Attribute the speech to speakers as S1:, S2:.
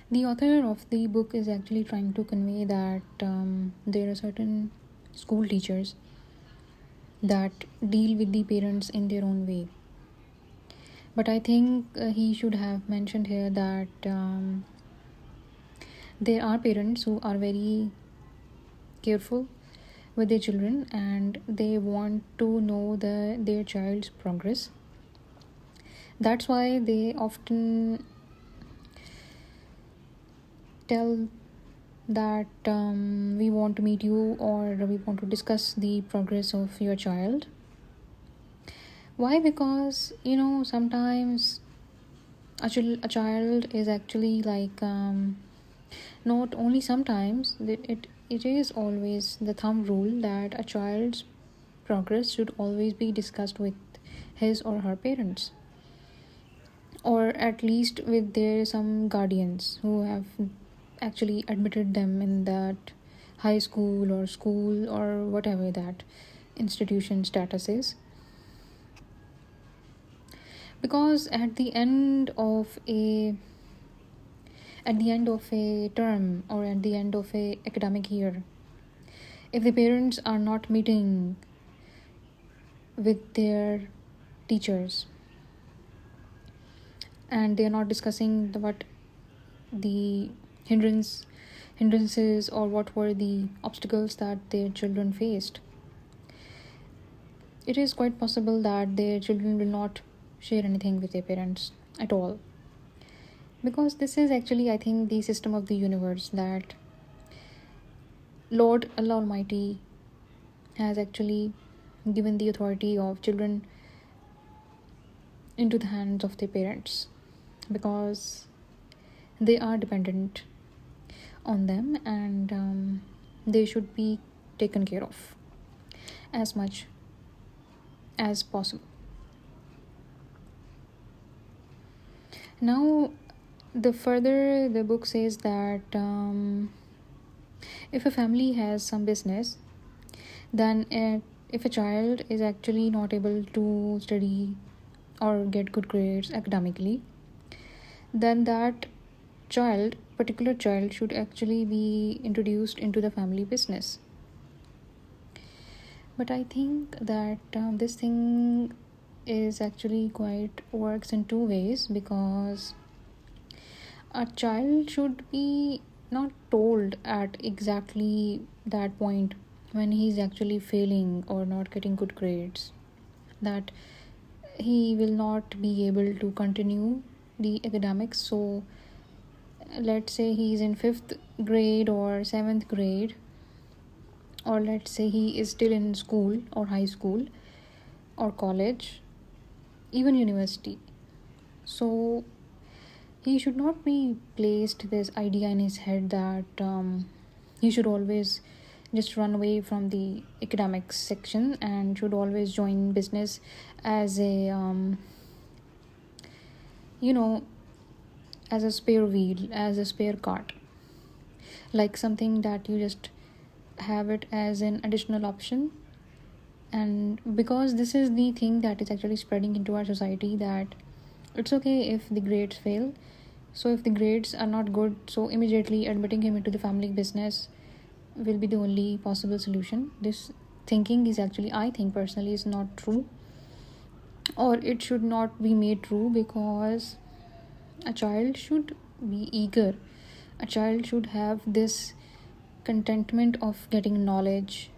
S1: The author of the book is actually trying to convey that there are certain school teachers that deal with the parents in their own way. But I think he should have mentioned here that there are parents who are very careful with their children and they want to know their child's progress. That's why they often tell that we want to meet you or we want to discuss the progress of your child. Why? Because sometimes a child is actually like not only sometimes it is always the thumb rule that a child's progress should always be discussed with his or her parents, or at least with their some guardians who have actually admitted them in that high school or school or whatever that institution status is. Because at the end of a term or at the end of a academic year, if the parents are not meeting with their teachers and they are not discussing what the hindrances or what were the obstacles that their children faced, it is quite possible that their children will not share anything with their parents at all. Because this is actually, I think, the system of the universe that Lord Allah Almighty has actually given the authority of children into the hands of their parents, because they are dependent on them and they should be taken care of as much as possible. Now, the book says that if a family has some business, then if a child is actually not able to study or get good grades academically, then that particular child should actually be introduced into the family business. But I think that this thing is actually quite works in two ways, because a child should be not told at exactly that point when he's actually failing or not getting good grades that he will not be able to continue the academics. So let's say he's in 5th grade or 7th grade, or let's say he is still in school or high school or college, even university. So he should not be placed this idea in his head that he should always just run away from the academics section and should always join business as a as a spare wheel, as a spare cart, like something that you just have it as an additional option. And because this is the thing that is actually spreading into our society, that it's okay if the grades fail. So if the grades are not good, so immediately admitting him into the family business will be the only possible solution. This thinking is actually, I think personally, is not true, or it should not be made true, because a child should be eager. A child should have this contentment of getting knowledge.